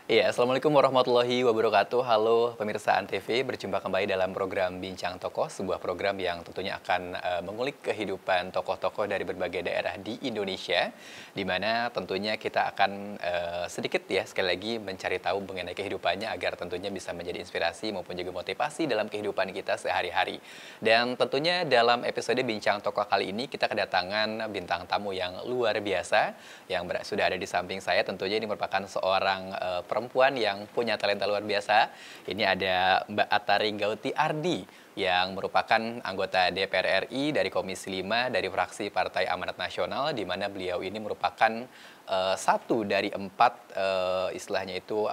Iya, Assalamualaikum warahmatullahi wabarakatuh. Halo pemirsa Antv, berjumpa kembali dalam program Bincang Tokoh, sebuah program yang tentunya akan mengulik kehidupan tokoh-tokoh dari berbagai daerah di Indonesia, di mana tentunya kita akan sedikit ya sekali lagi mencari tahu mengenai kehidupannya agar tentunya bisa menjadi inspirasi maupun juga motivasi dalam kehidupan kita sehari-hari. Dan tentunya dalam episode Bincang Tokoh kali ini kita kedatangan bintang tamu yang luar biasa yang sudah ada di samping saya. Tentunya ini merupakan seorang perempuan yang punya talenta luar biasa. Ini ada Mbak Atari Gauti Ardi yang merupakan anggota DPR RI dari Komisi 5 dari fraksi Partai Amanat Nasional, di mana beliau ini merupakan satu dari empat istilahnya itu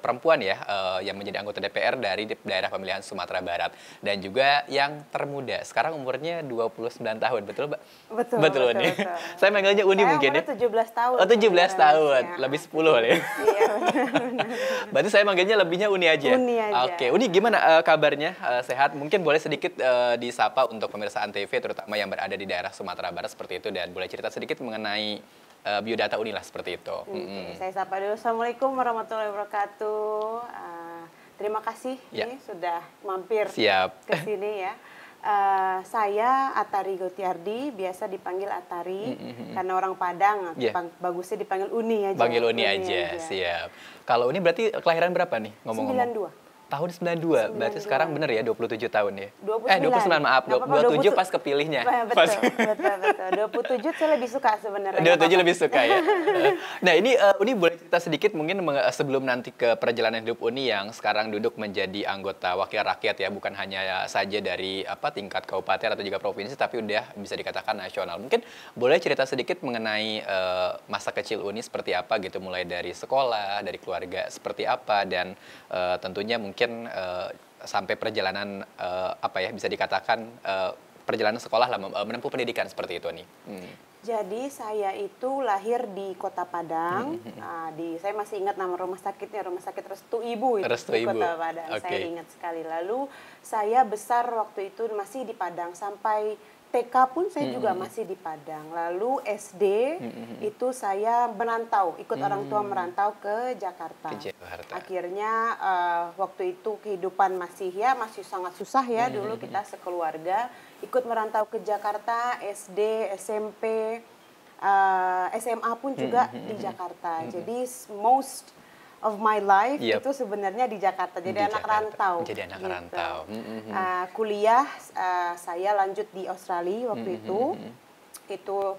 perempuan ya yang menjadi anggota DPR dari daerah pemilihan Sumatera Barat, dan juga yang termuda sekarang umurnya 29 tahun, betul Mbak? Betul, Betul, betul, Uni. betul. Saya manggilnya Uni Saya mungkin ya. 17 tahun. Oh, 17 tahun, Ya. lebih 10 kali ya. Iya, benar. Berarti saya manggilnya lebihnya Uni aja. Uni aja. Oke, Uni gimana kabarnya? Sehat? Mungkin boleh sedikit disapa untuk pemirsa Antv terutama yang berada di daerah Sumatera Barat seperti itu, dan boleh cerita sedikit mengenai biodata Uni lah seperti itu. Oke, saya sapa dulu. Assalamualaikum warahmatullahi wabarakatuh. Terima kasih Ya. nih sudah mampir Siap. ke sini ya. Saya Atari Gauti Ardi, biasa dipanggil Atari karena orang Padang. Yeah. Bagusnya dipanggil Uni aja. Panggil Uni aja, siap. Kalau Uni berarti kelahiran berapa nih ngomong-ngomong? 92. Tahun 92, berarti sekarang bener ya 27 tahun ya? 29. 29 maaf, 27 pas kepilihnya. Betul, betul. 27 saya lebih suka sebenarnya. 27 lebih suka ya. Nah ini Uni boleh cerita sedikit mungkin sebelum nanti ke perjalanan hidup Uni yang sekarang duduk menjadi anggota wakil rakyat ya, bukan hanya saja dari tingkat kabupaten atau juga provinsi, tapi udah bisa dikatakan nasional. Mungkin boleh cerita sedikit mengenai masa kecil Uni seperti apa gitu, mulai dari sekolah, dari keluarga seperti apa, dan tentunya mungkin sampai perjalanan bisa dikatakan perjalanan sekolah lah, menempuh pendidikan seperti itu nih. Jadi saya itu lahir di Kota Padang. Saya masih ingat nama rumah sakitnya, Rumah Sakit Restu Ibu itu Restu di Ibu. Kota Padang. Okay. Saya ingat sekali. Lalu saya besar waktu itu masih di Padang, sampai TK pun saya juga masih di Padang. Lalu SD itu saya merantau, ikut orang tua merantau ke Jakarta. Akhirnya waktu itu kehidupan masih sangat susah ya, dulu kita sekeluarga ikut merantau ke Jakarta, SD, SMP, SMA pun juga di Jakarta. Jadi most of my life itu sebenarnya di Jakarta. Jadi anak rantau. Jadi anak rantau. Kuliah saya lanjut di Australia waktu itu. Itu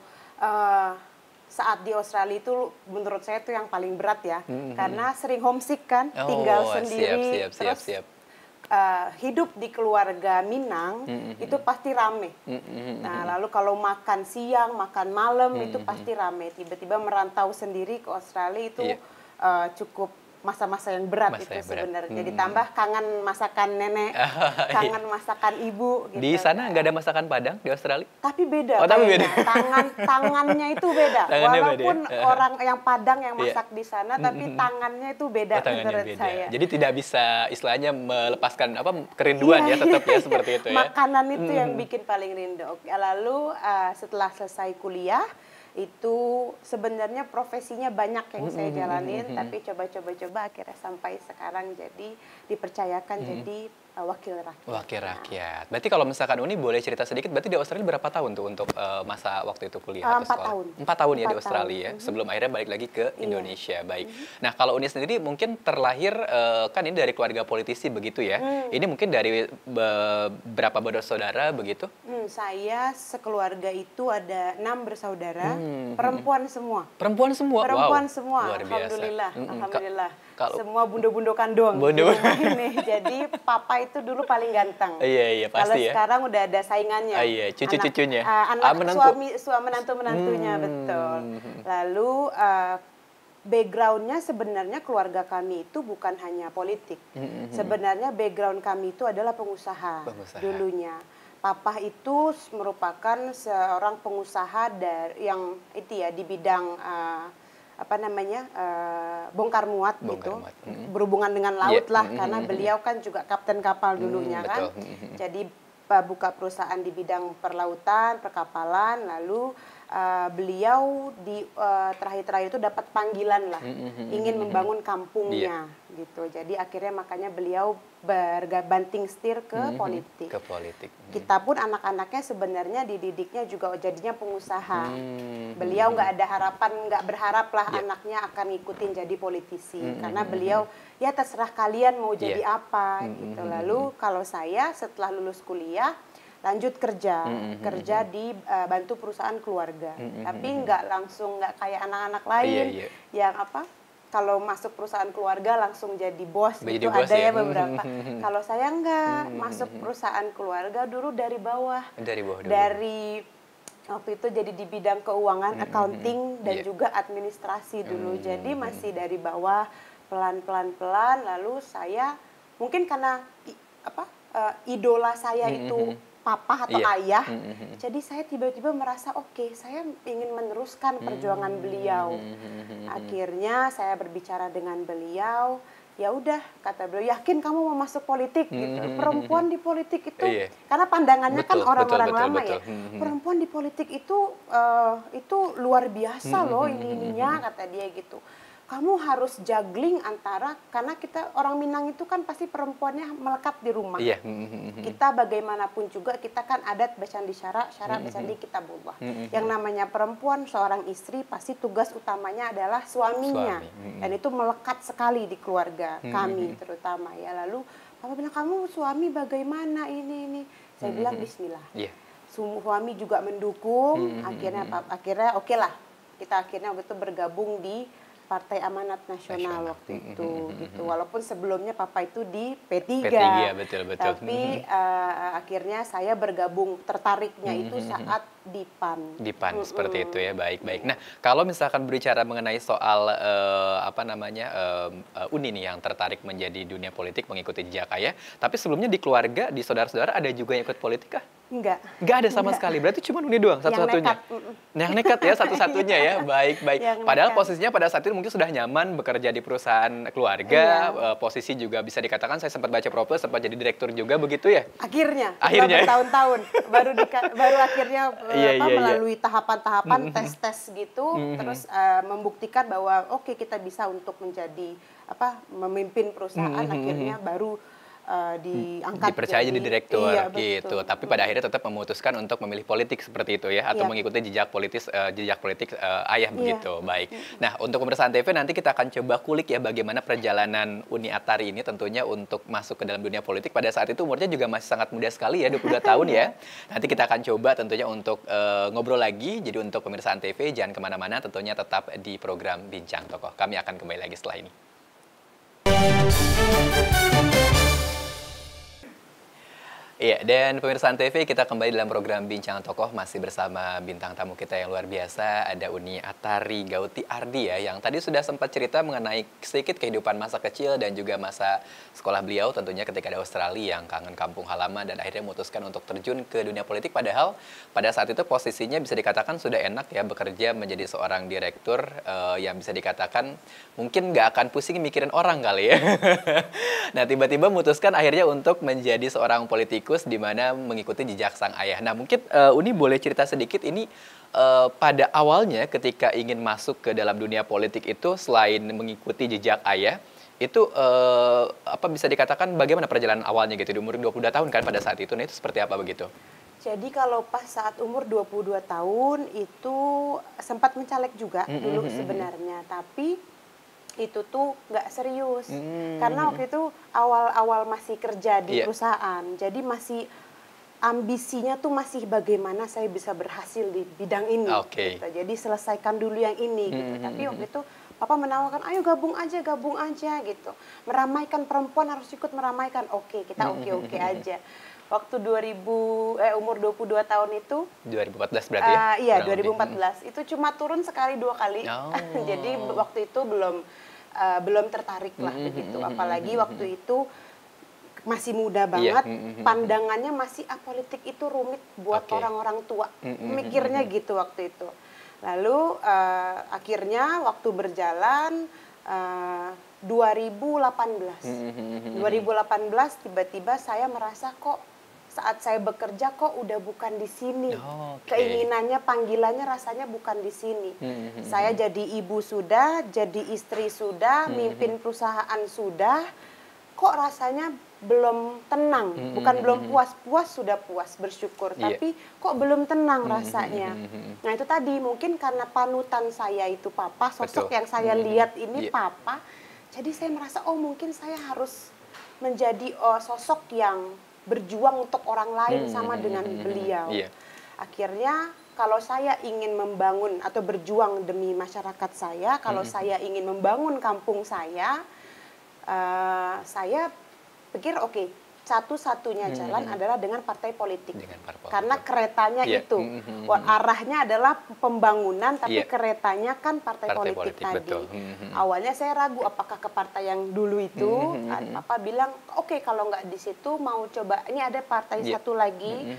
saat di Australia itu menurut saya itu yang paling berat ya. Karena sering homesick kan, tinggal sendiri. Siap. Hidup di keluarga Minang itu pasti rame. Nah, lalu kalau makan siang, makan malam itu pasti rame. Tiba-tiba merantau sendiri ke Australia itu cukup masa-masa yang berat itu sebenarnya. Jadi tambah kangen masakan nenek, kangen masakan ibu. Gitu. Di sana nggak ada masakan Padang di Australia? Tapi beda. Oh, tapi beda. Tangannya itu beda. Walaupun beda, ya. orang yang Padang yang masak di sana, tapi tangannya itu beda menurut beda. saya. Jadi tidak bisa istilahnya melepaskan kerinduan ya, tetap ya seperti itu ya. Makanan itu yang bikin paling rindu. Lalu setelah selesai kuliah, itu sebenarnya profesinya banyak yang saya jalanin, tapi coba akhirnya sampai sekarang jadi dipercayakan jadi wakil rakyat. Wakil rakyat. Berarti kalau misalkan Uni boleh cerita sedikit, berarti di Australia berapa tahun tuh untuk masa waktu itu kuliah atau 4 sekolah? tahun. 4 tahun ya di Australia ya, sebelum akhirnya balik lagi ke Indonesia. Baik. Nah kalau Uni sendiri mungkin terlahir kan ini dari keluarga politisi begitu ya. Ini mungkin dari berapa bersaudara begitu? Saya sekeluarga itu ada 6 bersaudara, perempuan semua. Perempuan semua? Perempuan wow. semua, Luar biasa. Alhamdulillah. Semua bundo-bundo kandung. Bundo-bundo. Jadi papa itu dulu paling ganteng. Iya pasti kalau ya. Sekarang udah ada saingannya. Iya, cucu-cucunya. Menantu-menantunya, betul. Lalu backgroundnya sebenarnya keluarga kami itu bukan hanya politik. Sebenarnya background kami itu adalah pengusaha. Dulunya. Papa itu merupakan seorang pengusaha yang di bidang bongkar muat gitu, berhubungan dengan laut lah, karena beliau kan juga kapten kapal dulunya kan. Jadi buka perusahaan di bidang perlautan, perkapalan, lalu beliau di terakhir-terakhir itu dapat panggilan lah, ingin membangun kampungnya gitu. Jadi akhirnya makanya beliau berbanting setir ke politik. Ke politik. Kita pun anak-anaknya sebenarnya dididiknya juga jadinya pengusaha. Beliau nggak ada harapan, nggak berharap lah anaknya akan ngikutin jadi politisi, karena beliau ya terserah kalian mau jadi apa gitu. Lalu kalau saya setelah lulus kuliah lanjut kerja di bantu perusahaan keluarga, tapi nggak langsung, nggak kayak anak-anak lain yang apa kalau masuk perusahaan keluarga langsung jadi bos gitu, ada ya beberapa. Kalau saya nggak masuk perusahaan keluarga dulu dari bawah, dari waktu itu jadi di bidang keuangan, accounting dan juga administrasi dulu, jadi masih dari bawah pelan-pelan, lalu saya mungkin karena idola saya itu papa atau ayah, jadi saya tiba-tiba merasa oke, saya ingin meneruskan perjuangan beliau. Akhirnya saya berbicara dengan beliau, ya udah kata beliau, yakin kamu mau masuk politik gitu. Perempuan di politik itu karena pandangannya kan orang-orang lama ya, perempuan di politik itu luar biasa loh ininya, kata dia gitu. Kamu harus juggling antara, karena kita orang Minang itu kan pasti perempuannya melekat di rumah. Kita bagaimanapun juga kita kan adat becandi syara becandi kitabullah. Yang namanya perempuan seorang istri pasti tugas utamanya adalah suaminya. Dan itu melekat sekali di keluarga kami terutama ya. Lalu papa bilang, kamu suami bagaimana ini? Saya bilang bismillah. Suami juga mendukung. Akhirnya oke lah. Kita akhirnya waktu itu bergabung di Partai Amanat Nasional waktu itu gitu. Walaupun sebelumnya papa itu di P3. Betul. Tapi akhirnya saya bergabung, tertariknya itu saat di PAN. Di PAN seperti itu ya, baik. Nah, kalau misalkan berbicara mengenai soal Uni nih yang tertarik menjadi dunia politik, mengikuti jejak ayah, tapi sebelumnya di keluarga, di saudara-saudara ada juga yang ikut politik kah? Enggak ada sama sekali. Berarti cuma Uni doang satu-satunya. Yang nekat ya satu-satunya ya. Baik. Padahal posisinya pada saat itu mungkin sudah nyaman bekerja di perusahaan keluarga, posisi juga bisa dikatakan saya sempat baca profil, sempat jadi direktur juga begitu ya. Akhirnya bertahun-tahun baru akhirnya melalui tahapan-tahapan tes-tes gitu, terus membuktikan bahwa oke, kita bisa untuk menjadi memimpin perusahaan, akhirnya baru dipercaya jadi direktur gitu. Tapi pada akhirnya tetap memutuskan untuk memilih politik seperti itu ya, atau mengikuti jejak politik ayah begitu. Baik. Nah, untuk pemirsa TV nanti kita akan coba kulik ya bagaimana perjalanan Uni Atari ini tentunya untuk masuk ke dalam dunia politik. Pada saat itu umurnya juga masih sangat muda sekali ya, 22 tahun ya. Nanti kita akan coba tentunya untuk ngobrol lagi. Jadi untuk pemirsa TV jangan kemana-mana, tentunya tetap di program Bincang Tokoh. Kami akan kembali lagi setelah ini. Iya, dan pemirsa TV, kita kembali dalam program Bincang Tokoh, masih bersama bintang tamu kita yang luar biasa, ada Uni Atari Gauti Ardi ya, yang tadi sudah sempat cerita mengenai sedikit kehidupan masa kecil dan juga masa sekolah beliau tentunya ketika di Australia yang kangen kampung halaman dan akhirnya memutuskan untuk terjun ke dunia politik, padahal pada saat itu posisinya bisa dikatakan sudah enak ya bekerja menjadi seorang direktur yang bisa dikatakan mungkin nggak akan pusing mikirin orang kali ya. Nah, tiba-tiba memutuskan akhirnya untuk menjadi seorang politikus di mana mengikuti jejak sang ayah. Nah, mungkin Uni boleh cerita sedikit ini pada awalnya ketika ingin masuk ke dalam dunia politik itu selain mengikuti jejak ayah, itu bisa dikatakan bagaimana perjalanan awalnya gitu di umur 22 tahun kan pada saat itu. Nah, itu seperti apa begitu? Jadi kalau pas saat umur 22 tahun itu sempat mencaleg juga dulu sebenarnya, tapi itu tuh nggak serius karena waktu itu awal-awal masih kerja di perusahaan, jadi masih ambisinya tuh masih bagaimana saya bisa berhasil di bidang ini gitu. Jadi selesaikan dulu yang ini gitu. Tapi waktu itu papa menawarkan ayo gabung aja gitu, meramaikan perempuan harus ikut meramaikan. Kita oke aja. Waktu umur 22 tahun itu 2014 berarti ya? Iya, 2014. Itu cuma turun sekali 2 kali. Jadi waktu itu belum tertarik lah begitu. Apalagi waktu itu masih muda banget, pandangannya masih politik itu rumit buat orang-orang tua. Mikirnya gitu waktu itu. Lalu akhirnya waktu berjalan 2018 tiba-tiba saya merasa kok saat saya bekerja kok udah bukan di sini. Oke. Keinginannya, panggilannya rasanya bukan di sini. Saya jadi ibu sudah, jadi istri sudah, mimpin perusahaan sudah, kok rasanya belum tenang. Bukan belum puas, puas sudah puas, bersyukur. Tapi kok belum tenang rasanya. Nah itu tadi, mungkin karena panutan saya itu papa, sosok yang saya lihat ini papa. Jadi saya merasa, oh mungkin saya harus menjadi sosok yang berjuang untuk orang lain sama dengan beliau. Akhirnya kalau saya ingin membangun atau berjuang demi masyarakat saya, kalau saya ingin membangun kampung saya pikir oke, satu-satunya jalan adalah dengan partai politik. Karena keretanya itu, arahnya adalah pembangunan, tapi keretanya kan partai politik tadi. Awalnya saya ragu apakah ke partai yang dulu itu, Papa bilang, oke, kalau nggak di situ mau coba, ini ada partai satu lagi.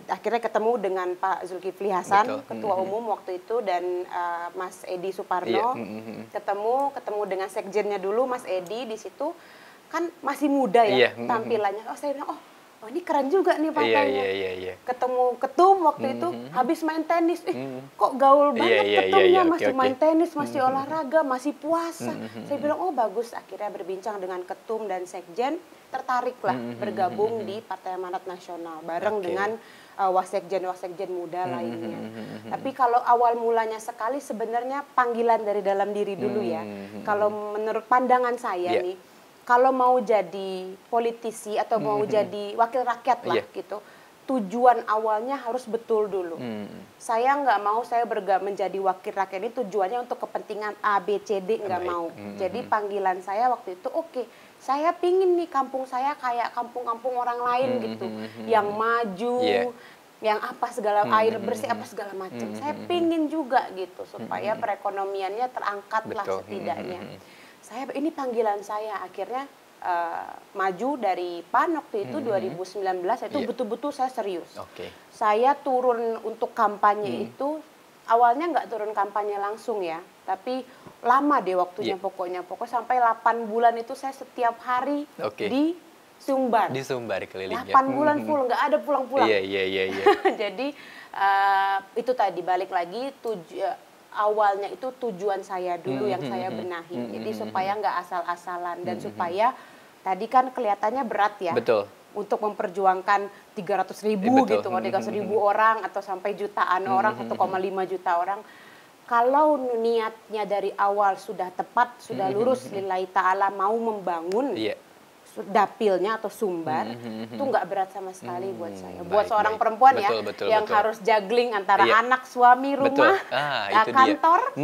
Akhirnya ketemu dengan Pak Zulkifli Hasan, Ketua Umum waktu itu, dan Mas Edi Suparno. Ketemu dengan sekjennya dulu, Mas Edi, di situ. Kan masih muda ya tampilannya. Oh saya bilang, oh ini keren juga nih partainya. Ketemu ketum waktu itu habis main tenis, kok gaul banget ketumnya, masih main tenis, masih olahraga, masih puasa. Saya bilang, oh bagus. Akhirnya berbincang dengan ketum dan sekjen, tertariklah bergabung di Partai Amanat Nasional bareng dengan wasekjen muda lainnya. Tapi kalau awal mulanya sekali sebenarnya panggilan dari dalam diri dulu ya. Kalau menurut pandangan saya nih, kalau mau jadi politisi atau mau jadi wakil rakyat lah gitu, tujuan awalnya harus betul dulu. Saya nggak mau saya menjadi wakil rakyat ini tujuannya untuk kepentingan A, B, C, D, nggak mau. Jadi panggilan saya waktu itu, oke, saya pingin nih kampung saya kayak kampung-kampung orang lain gitu, yang maju, yang apa segala air bersih apa segala macam. Saya pingin juga gitu supaya perekonomiannya terangkat lah setidaknya. Ini panggilan saya, akhirnya maju dari PAN waktu itu 2019 itu betul-betul saya serius. Saya turun untuk kampanye itu awalnya nggak turun kampanye langsung ya, tapi lama deh waktunya pokoknya sampai 8 bulan itu saya setiap hari di Sumbar. Di Sumbar keliling 8 bulan full, nggak ada pulang-pulang. Jadi itu tadi balik lagi awalnya itu tujuan saya dulu yang saya benahi. Jadi supaya nggak asal-asalan dan supaya tadi kan kelihatannya berat ya. Untuk memperjuangkan 300.000 gitu, 300.000 orang atau sampai jutaan orang, 1,5 juta orang. Kalau niatnya dari awal sudah tepat, sudah lurus lillahi ta'ala mau membangun dapilnya atau Sumbar, itu nggak berat sama sekali buat saya. Buat seorang perempuan yang harus juggling antara anak, suami, rumah, kantor,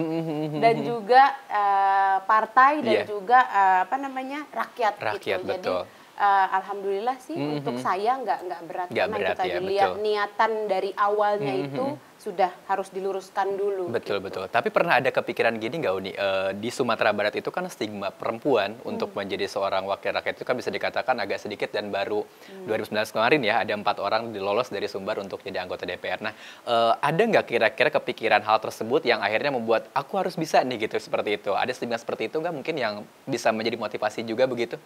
dan juga partai, dan juga rakyat gitu. Jadi alhamdulillah sih untuk saya nggak berat. Karena itu tadi lihat niatan dari awalnya itu sudah harus diluruskan dulu. Betul. Tapi pernah ada kepikiran gini nggak Uni? Di Sumatera Barat itu kan stigma perempuan untuk menjadi seorang wakil rakyat itu kan bisa dikatakan agak sedikit, dan baru 2019 kemarin ya ada 4 orang lolos dari Sumbar untuk jadi anggota DPR. Nah, ada nggak kira-kira kepikiran hal tersebut yang akhirnya membuat aku harus bisa nih gitu, seperti itu? Ada stigma seperti itu nggak mungkin yang bisa menjadi motivasi juga begitu?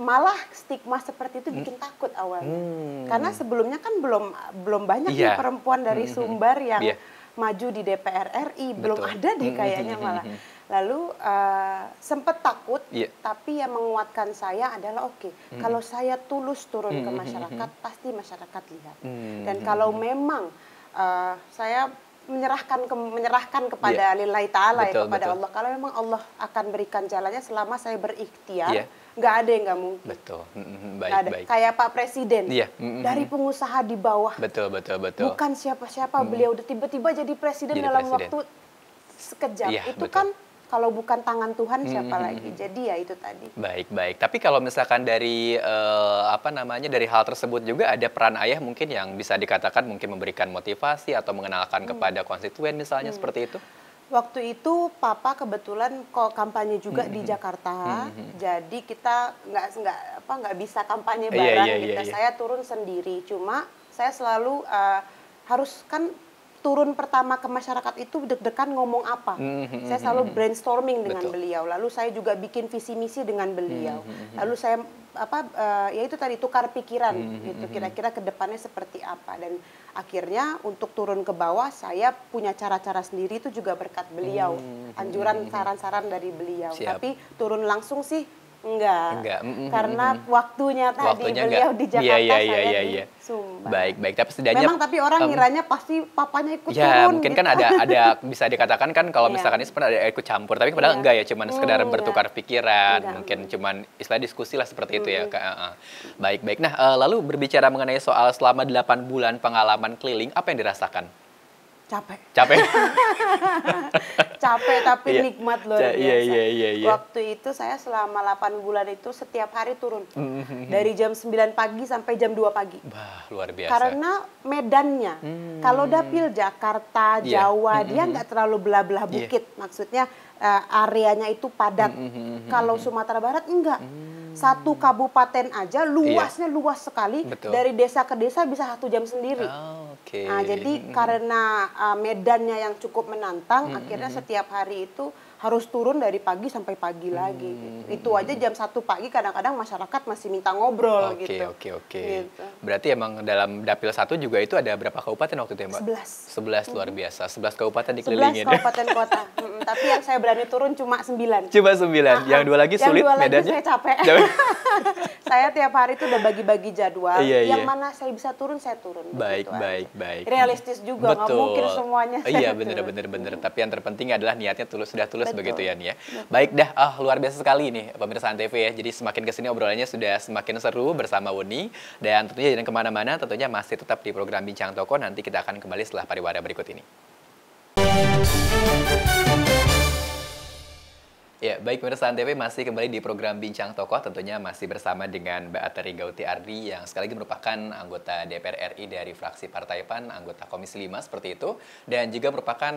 Malah stigma seperti itu bikin takut awalnya. Karena sebelumnya kan belum banyak nih perempuan dari Sumbar yang maju di DPR RI. Belum ada deh kayaknya malah. Lalu sempat takut, tapi yang menguatkan saya adalah kalau saya tulus turun ke masyarakat, pasti masyarakat lihat. Dan kalau memang saya menyerahkan kepada lillahi ta'ala kepada Allah. Kalau memang Allah akan berikan jalannya selama saya berikhtiar, nggak ada yang nggak mungkin. Baik. Kayak Pak Presiden, dari pengusaha di bawah. Betul. Bukan siapa-siapa, beliau udah tiba-tiba jadi presiden dalam waktu sekejap. Itu kan kalau bukan tangan Tuhan siapa lagi. Jadi ya itu tadi. Baik. Tapi kalau misalkan dari dari hal tersebut juga ada peran ayah mungkin yang bisa dikatakan mungkin memberikan motivasi atau mengenalkan kepada konstituen misalnya seperti itu? Waktu itu Papa kebetulan kampanye juga di Jakarta. Jadi kita nggak bisa kampanye bareng gitu. Saya turun sendiri. Cuma saya selalu harus kan turun pertama ke masyarakat itu deg-degan ngomong apa. Saya selalu brainstorming dengan Betul. beliau. Lalu saya juga bikin visi misi dengan beliau. Lalu saya ya itu tadi tukar pikiran gitu. Kira-kira ke depannya seperti apa, dan akhirnya untuk turun ke bawah saya punya cara-cara sendiri, itu juga berkat beliau. Anjuran saran-saran dari beliau. Siap. Tapi turun langsung sih enggak. Enggak. Karena waktunya tadi Waktunya beliau enggak. di Jakarta, Iya. saya di Sumbar. Baik. Tapi setidaknya Memang tapi orang ngiranya pasti papanya ikut ya, turun mungkin gitu. kan ada bisa dikatakan kan kalau Iya. misalkan ini sebenarnya ada ikut campur, tapi padahal Iya. enggak ya, cuman sekedar Enggak. bertukar pikiran, Enggak, mungkin cuman istilah diskusi lah seperti itu ya, Kak. Baik. Nah, lalu berbicara mengenai soal selama 8 bulan pengalaman keliling, apa yang dirasakan? Capek. Capek tapi Iya. nikmat luar biasa. Iya. Waktu itu saya selama 8 bulan itu setiap hari turun. Dari jam 9 pagi sampai jam 2 pagi. Wah, luar biasa. Karena medannya. Kalau dapil Jakarta, Iya. Jawa, dia nggak terlalu belah-belah bukit. Maksudnya areanya itu padat. Kalau Sumatera Barat enggak. Satu kabupaten aja luasnya luas sekali. Betul. Dari desa ke desa bisa 1 jam sendiri. Oke. Nah, jadi karena medannya yang cukup menantang, akhirnya setiap hari itu harus turun dari pagi sampai pagi lagi. Gitu. Itu aja jam 1 pagi kadang-kadang masyarakat masih minta ngobrol gitu. Oke. Gitu. Berarti emang dalam Dapil 1 juga itu ada berapa kabupaten waktu itu ya, Mbak? 11. 11, luar biasa. 11 kabupaten 11 dikelilingin. kabupaten kota. Tapi yang saya berani turun cuma 9. Cuma 9. Yang 2 lagi sulit yang 2 lagi medannya. saya capek. Saya tiap hari itu udah bagi-bagi jadwal. Iya. Yang mana saya bisa turun, saya turun. Baik. Realistis juga, nggak mungkin semuanya Iya, saya turun. bener. Tapi yang terpenting adalah niatnya sudah tulus Betul. begitu ya, nih ya. Baik dah, luar biasa sekali nih pemirsa Antv ya. Jadi semakin kesini obrolannya sudah semakin seru bersama Uni. Dan tentunya jangan kemana-mana, tentunya masih tetap di program Bincang Tokoh. Nanti kita akan kembali setelah pariwara berikut ini. Ya, baik pemirsa Antv, masih kembali di program Bincang Tokoh, tentunya masih bersama dengan Mbak Ateri Gauti Ardi yang sekali lagi merupakan anggota DPR RI dari fraksi Partai PAN, anggota Komisi 5 seperti itu, dan juga merupakan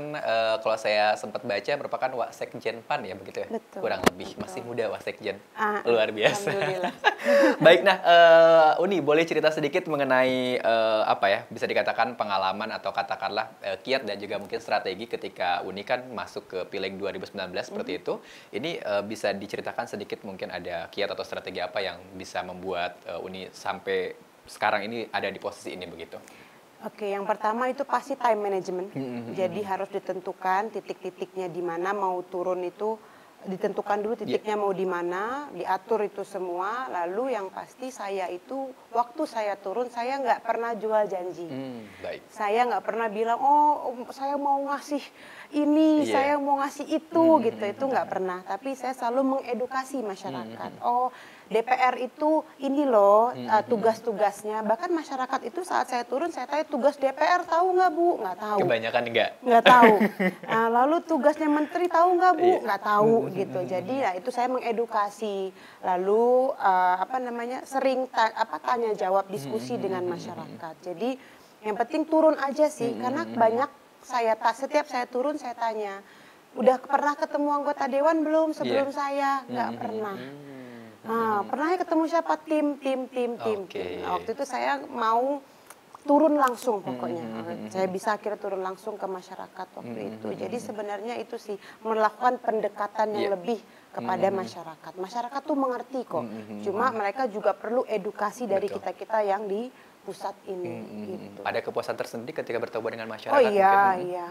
kalau saya sempat baca merupakan Wasekjen PAN ya begitu ya, Betul, kurang lebih masih muda Wasekjen, Ah, luar biasa. Alhamdulillah. Baik, nah Uni boleh cerita sedikit mengenai apa ya bisa dikatakan pengalaman atau katakanlah kiat dan juga mungkin strategi ketika Uni kan masuk ke Pileg 2019 seperti itu. Ini bisa diceritakan sedikit mungkin ada kiat atau strategi apa yang bisa membuat Uni sampai sekarang ini ada di posisi ini begitu? Oke, yang pertama itu pasti time management. Jadi harus ditentukan titik-titiknya di mana mau turun itu, ditentukan dulu titiknya mau di mana, diatur itu semua. Lalu yang pasti saya itu waktu saya turun saya nggak pernah jual janji. Baik. Saya nggak pernah bilang, oh saya mau ngasih ini, saya mau ngasih itu, gitu. Itu nggak pernah. Tapi saya selalu mengedukasi masyarakat. Oh, DPR itu ini loh tugas-tugasnya. Bahkan masyarakat itu saat saya turun, saya tanya tugas DPR tahu nggak Bu? Nggak tahu. Kebanyakan enggak. Nggak tahu. Nah, lalu tugasnya menteri tahu nggak Bu? Nggak tahu gitu. Jadi ya itu saya mengedukasi. Lalu sering tanya jawab diskusi dengan masyarakat. Jadi yang penting turun aja sih, karena banyak setiap saya turun saya tanya, udah pernah ketemu anggota dewan belum sebelum saya? Nggak pernah. Pernah ketemu siapa? Tim. Oke. Nah, waktu itu saya mau turun langsung pokoknya. Saya bisa akhirnya turun langsung ke masyarakat waktu itu. Jadi sebenarnya itu sih melakukan pendekatan yang lebih kepada masyarakat. Masyarakat tuh mengerti kok. Cuma mereka juga perlu edukasi dari kita-kita yang di pusat ini. Gitu. Ada kepuasan tersendiri ketika bertemu dengan masyarakat? Oh iya, mungkin? iya.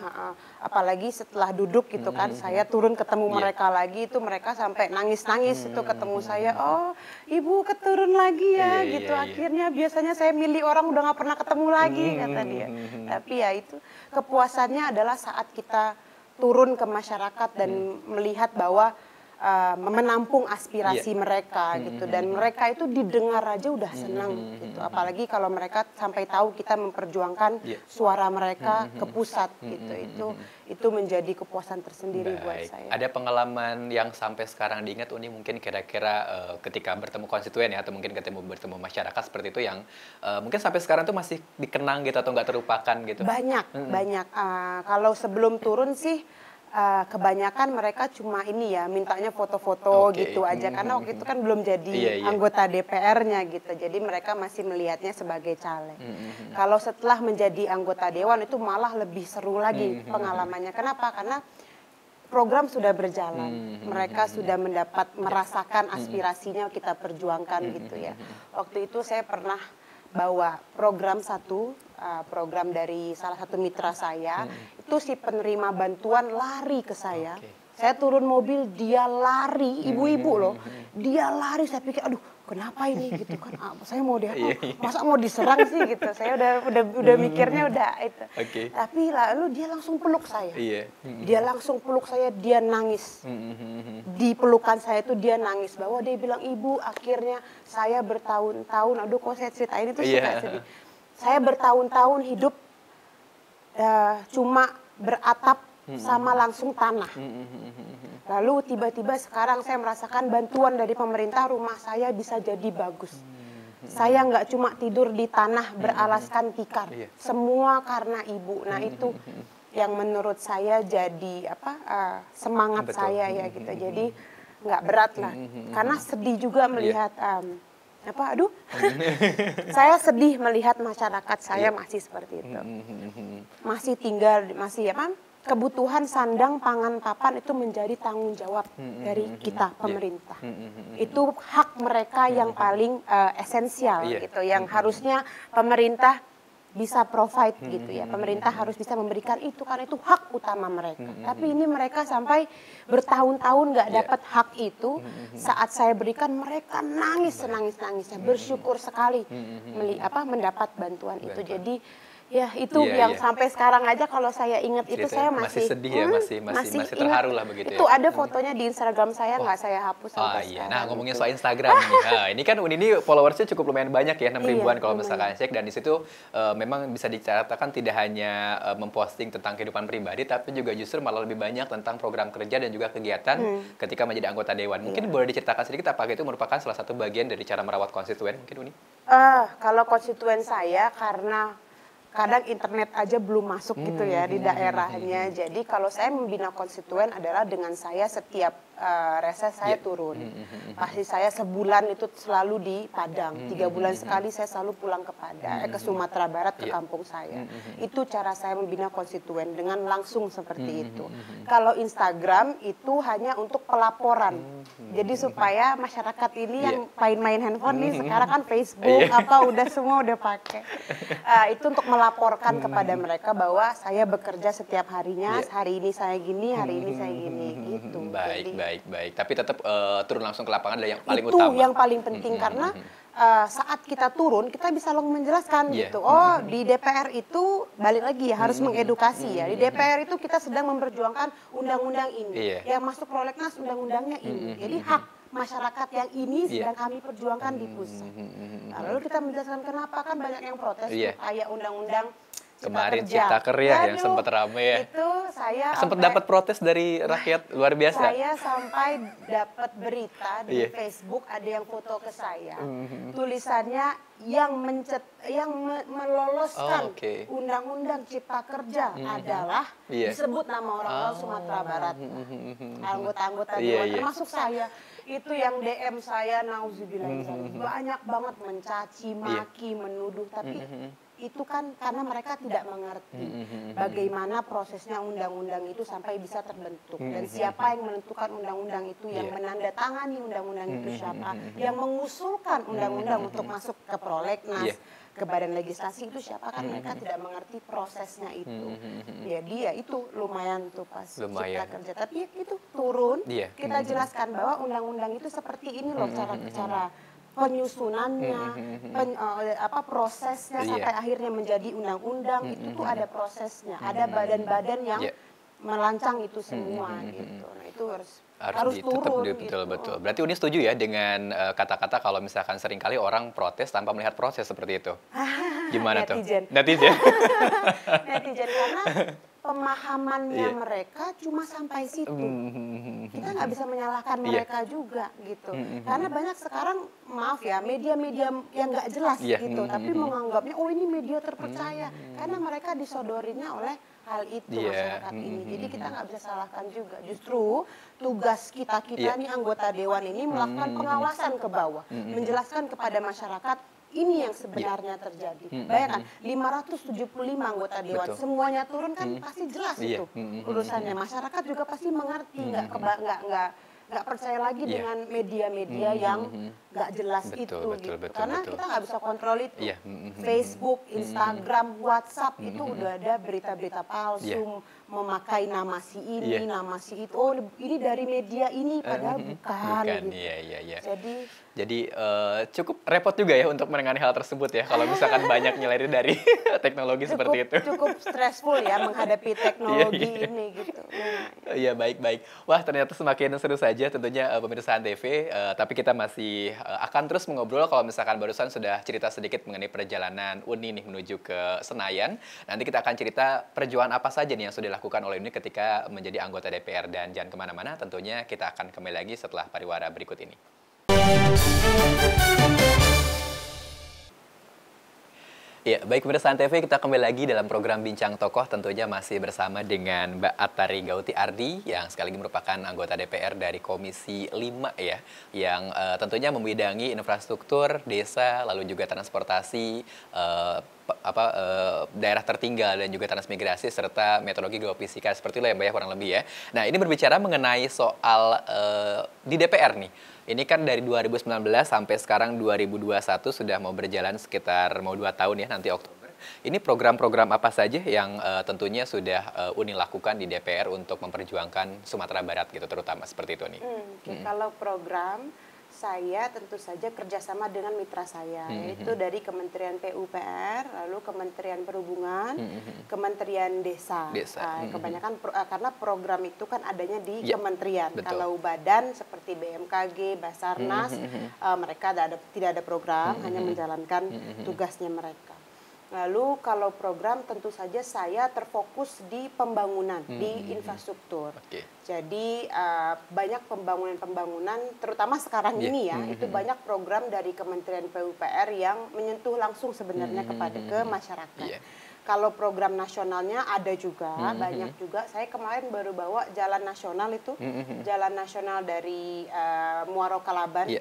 Apalagi setelah duduk gitu kan, saya turun ketemu mereka lagi, itu mereka sampai nangis-nangis itu ketemu saya. Oh, Ibu keturun lagi ya, gitu. Akhirnya biasanya saya milih orang udah nggak pernah ketemu lagi, kata dia. Tapi ya itu kepuasannya adalah saat kita turun ke masyarakat dan melihat bahwa menampung aspirasi mereka gitu, dan mereka itu didengar aja udah senang gitu, apalagi kalau mereka sampai tahu kita memperjuangkan suara mereka ke pusat gitu, itu menjadi kepuasan tersendiri buat saya. Ada pengalaman yang sampai sekarang diingat Uni mungkin kira-kira ketika bertemu konstituen ya atau mungkin bertemu masyarakat seperti itu yang mungkin sampai sekarang tuh masih dikenang gitu atau nggak terlupakan gitu? Banyak. Kalau sebelum turun sih kebanyakan mereka cuma ini ya mintanya foto-foto gitu aja karena waktu itu kan belum jadi anggota DPR-nya gitu. Jadi mereka masih melihatnya sebagai caleg. Kalau setelah menjadi anggota dewan itu malah lebih seru lagi pengalamannya. Kenapa? Karena program sudah berjalan, mereka sudah merasakan aspirasinya kita perjuangkan gitu ya. Waktu itu saya pernah bawa program program dari salah satu mitra saya, itu si penerima bantuan lari ke saya. Saya turun mobil, dia lari, ibu-ibu loh, dia lari. Saya pikir, aduh, kenapa ini gitu kan? Saya mau masa mau diserang sih gitu. Saya udah mikirnya udah itu. Tapi lalu dia langsung peluk saya. Dia langsung peluk saya, dia nangis. Di pelukan saya itu dia nangis bahwa dia bilang, ibu akhirnya saya bertahun-tahun, aduh kok saya ceritain itu suka sedih. Saya bertahun-tahun hidup cuma beratap sama langsung tanah. Lalu tiba-tiba sekarang saya merasakan bantuan dari pemerintah, rumah saya bisa jadi bagus. Saya nggak cuma tidur di tanah beralaskan tikar. Semua karena ibu. Nah itu yang menurut saya jadi semangat saya ya gitu. Jadi nggak berat lah. Karena sedih juga melihat saya sedih melihat masyarakat saya masih seperti itu. Masih tinggal, kebutuhan sandang, pangan, papan itu menjadi tanggung jawab dari kita pemerintah. Itu hak mereka yang paling esensial gitu, yang harusnya pemerintah bisa provide gitu ya. Pemerintah harus bisa memberikan itu karena itu hak utama mereka. Tapi ini mereka sampai bertahun-tahun nggak dapat hak itu. Saat saya berikan mereka nangis senangis-nangisnya, bersyukur sekali mendapat bantuan itu. Jadi ya itu yang sampai sekarang aja kalau saya ingat itu saya masih sedih ya, masih terharu lah begitu. Itu ada fotonya di Instagram saya, nggak saya hapus sampai sekarang. Nah ngomongin soal Instagram nih, ini kan ini followersnya cukup lumayan banyak ya, 6 ribuan kalau misalkan cek, dan di situ memang bisa dikatakan tidak hanya memposting tentang kehidupan pribadi, tapi juga justru malah lebih banyak tentang program kerja dan juga kegiatan ketika menjadi anggota dewan. Mungkin boleh diceritakan sedikit apakah itu merupakan salah satu bagian dari cara merawat konstituen mungkin Uni? Kalau konstituen saya karena kadang internet aja belum masuk gitu ya di daerahnya. Jadi kalau saya membina konstituen adalah dengan saya setiap reses saya turun. Pasti saya sebulan itu selalu di Padang. 3 bulan sekali saya selalu pulang ke Padang, ke Sumatera Barat, ke kampung saya. Itu cara saya membina konstituen dengan langsung seperti itu. Kalau Instagram itu hanya untuk pelaporan. Jadi supaya masyarakat ini yang main-main handphone nih sekarang kan Facebook udah semua udah pakai. Itu untuk melaporkan kepada mereka bahwa saya bekerja setiap harinya, hari ini saya gini, hari ini saya gini gitu. Baik. Tapi tetap turun langsung ke lapangan adalah yang paling utama. Itu yang paling penting karena saat kita turun kita bisa langsung menjelaskan gitu. Di DPR itu balik lagi ya harus mengedukasi ya. Di DPR itu kita sedang memperjuangkan undang-undang ini. Yang masuk prolegnas undang-undangnya ini. Jadi hak masyarakat yang ini sedang kami perjuangkan di pusat. Lalu kita menjelaskan kenapa kan banyak yang protes kayak undang-undang kemarin Cipta Kerja yang sempat ramai ya. Itu saya sempat dapat protes dari rakyat luar biasa. Saya sampai dapat berita di Facebook ada yang foto ke saya. Tulisannya yang meloloskan undang-undang Cipta Kerja adalah disebut nama orang-orang Sumatera Barat. Anggota-anggota dewan termasuk saya. Itu yang DM saya nauzubillah banyak banget mencaci, maki, menuduh, tapi itu kan karena mereka tidak mengerti bagaimana prosesnya undang-undang itu sampai bisa terbentuk dan siapa yang menentukan undang-undang itu, yang menandatangani undang-undang itu siapa, yang mengusulkan undang-undang untuk masuk ke prolegnas, ke badan legislasi itu siapa, kan mereka tidak mengerti prosesnya itu. Jadi ya itu lumayan tuh pas Cipta Kerja, tapi itu turun kita jelaskan bahwa undang-undang itu seperti ini loh cara penyusunannya, prosesnya sampai akhirnya menjadi undang-undang itu tuh ada prosesnya, ada badan-badan yang melancang itu semua gitu. Nah itu harus turun. Betul. Berarti Uni setuju ya dengan kata-kata kalau misalkan seringkali orang protes tanpa melihat proses seperti itu? Gimana tuh? Netizen. Netizen Netizen karena pemahamannya mereka cuma sampai situ. Kita nggak bisa menyalahkan mereka juga gitu. Karena banyak sekarang, maaf ya, media-media yang nggak jelas gitu, tapi menganggapnya oh ini media terpercaya. Karena mereka disodorinya oleh hal itu masyarakat ini. Jadi kita nggak bisa salahkan juga. Justru tugas kita nih anggota dewan ini melakukan pengawasan ke bawah, menjelaskan kepada masyarakat ini yang sebenarnya terjadi. Bayangkan 575 anggota dewan, semuanya turun kan pasti jelas itu urusannya. Masyarakat juga pasti mengerti, nggak percaya lagi dengan media-media yang nggak jelas itu gitu. Karena kita nggak bisa kontrol itu. Facebook, Instagram, WhatsApp itu udah ada berita-berita palsu, memakai nama si ini, nama si itu. Oh, ini dari media ini, padahal bukan gitu. Jadi cukup repot juga ya untuk menangani hal tersebut ya, kalau misalkan banyak nyelari dari teknologi seperti itu. Cukup stressful ya menghadapi teknologi ini gitu. Iya, baik. Wah, ternyata semakin seru saja tentunya pemirsa Antv, tapi kita masih akan terus mengobrol. Kalau misalkan barusan sudah cerita sedikit mengenai perjalanan Uni nih menuju ke Senayan, nanti kita akan cerita perjuangan apa saja nih yang sudah dilakukan oleh Uni ketika menjadi anggota DPR. Dan jangan kemana-mana, tentunya kita akan kembali lagi setelah pariwara berikut ini. Ya, baik pemirsa Antv, kita kembali lagi dalam program Bincang Tokoh, tentunya masih bersama dengan Mbak Atari Gauti Ardi yang sekali lagi merupakan anggota DPR dari Komisi 5 ya, yang tentunya membidangi infrastruktur, desa, lalu juga transportasi, daerah tertinggal dan juga transmigrasi serta metodologi geofisika, seperti itu ya Mbak ya, kurang lebih ya. Nah, ini berbicara mengenai soal di DPR nih. Ini kan dari 2019 sampai sekarang 2021 sudah mau berjalan sekitar mau 2 tahun ya nanti Oktober. Ini program-program apa saja yang tentunya sudah Uni lakukan di DPR untuk memperjuangkan Sumatera Barat gitu terutama seperti itu nih. Kalau program saya tentu saja kerjasama dengan mitra saya, yaitu dari Kementerian PUPR, lalu Kementerian Perhubungan, Kementerian Desa. Kebanyakan karena program itu kan adanya di kementerian. Betul. Kalau badan seperti BMKG, Basarnas, mereka tidak ada program, hanya menjalankan tugasnya mereka. Lalu kalau program tentu saja saya terfokus di pembangunan, di infrastruktur. Jadi banyak pembangunan terutama sekarang ini ya, itu banyak program dari Kementerian PUPR yang menyentuh langsung sebenarnya ke masyarakat. Kalau program nasionalnya ada juga, banyak juga. Saya kemarin baru bawa jalan nasional itu, jalan nasional dari Muaro Kalaban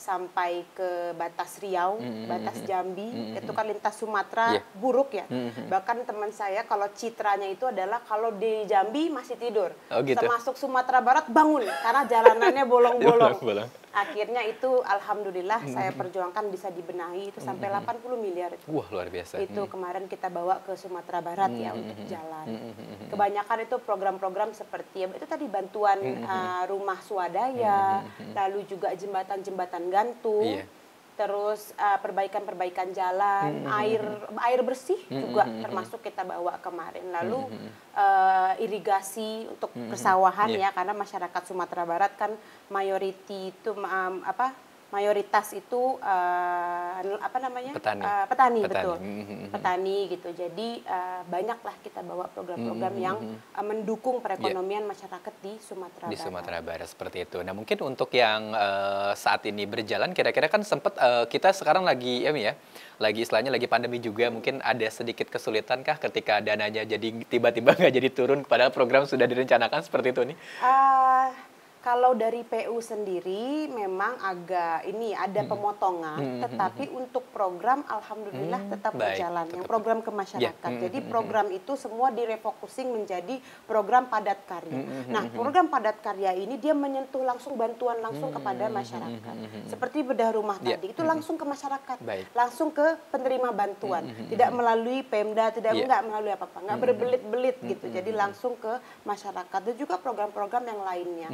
sampai ke batas Riau, batas Jambi, itu kan lintas Sumatera buruk ya. Bahkan teman saya kalau citranya itu adalah kalau di Jambi masih tidur, termasuk Sumatera Barat bangun karena jalanannya bolong-bolong. Akhirnya itu alhamdulillah saya perjuangkan bisa dibenahi itu sampai 80 miliar itu. Wah, luar biasa. Itu kemarin kita bawa ke Sumatera Barat ya untuk jalan. Kebanyakan itu program-program seperti itu tadi bantuan rumah swadaya, lalu juga jembatan-jembatan gantung, terus perbaikan-perbaikan jalan, air bersih juga termasuk kita bawa kemarin. Lalu irigasi untuk persawahan ya, karena masyarakat Sumatera Barat kan mayoritas itu petani betul, petani gitu. Jadi banyaklah kita bawa program-program yang mendukung perekonomian masyarakat di Sumatera Barat. Di Sumatera Barat seperti itu. Nah, mungkin untuk yang saat ini berjalan, kira-kira kan sempat kita sekarang lagi lagi istilahnya lagi pandemi juga, mungkin ada sedikit kesulitan kah ketika dananya jadi tiba-tiba nggak jadi turun padahal program sudah direncanakan seperti itu nih? Kalau dari PU sendiri memang agak ada pemotongan, tetapi untuk program alhamdulillah tetap berjalan. Yang program ke masyarakat. Jadi program itu semua direfocusing menjadi program padat karya. Nah, program padat karya ini dia menyentuh langsung bantuan langsung kepada masyarakat. Seperti bedah rumah tadi, itu langsung ke masyarakat, langsung ke penerima bantuan. Tidak melalui Pemda, enggak melalui apa-apa, enggak berbelit-belit gitu. Jadi langsung ke masyarakat. Dan juga program-program yang lainnya.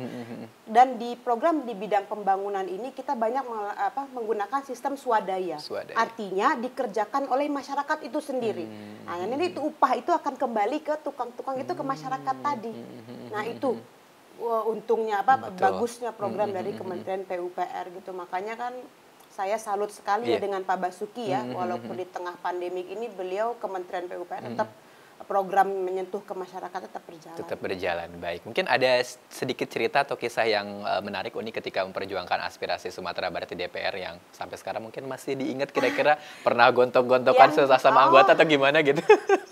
Dan di program di bidang pembangunan ini kita banyak menggunakan sistem swadaya. Artinya dikerjakan oleh masyarakat itu sendiri. Nah, ini itu upah itu akan kembali ke tukang-tukang itu ke masyarakat tadi. Nah, itu untungnya bagusnya program dari Kementerian PUPR gitu. Makanya kan saya salut sekali ya dengan Pak Basuki ya, walaupun di tengah pandemik ini beliau Kementerian PUPR tetap program menyentuh ke masyarakat tetap berjalan. Tetap berjalan, baik. Mungkin ada sedikit cerita atau kisah yang menarik unik ketika memperjuangkan aspirasi Sumatera Barat di DPR yang sampai sekarang mungkin masih diingat, kira-kira pernah gontok-gontokan sesama anggota atau gimana gitu?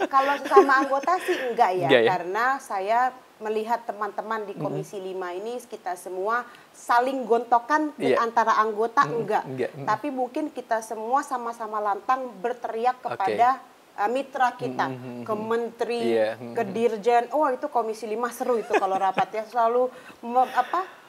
Kalau sesama anggota sih enggak ya, Enggak ya? karena saya melihat teman-teman di Komisi 5 ini kita semua saling gontokan antara anggota enggak. Tapi mungkin kita semua sama-sama lantang berteriak kepada mitra kita, ke menteri, ke dirjen. Oh, itu Komisi 5 seru itu kalau rapat ya, selalu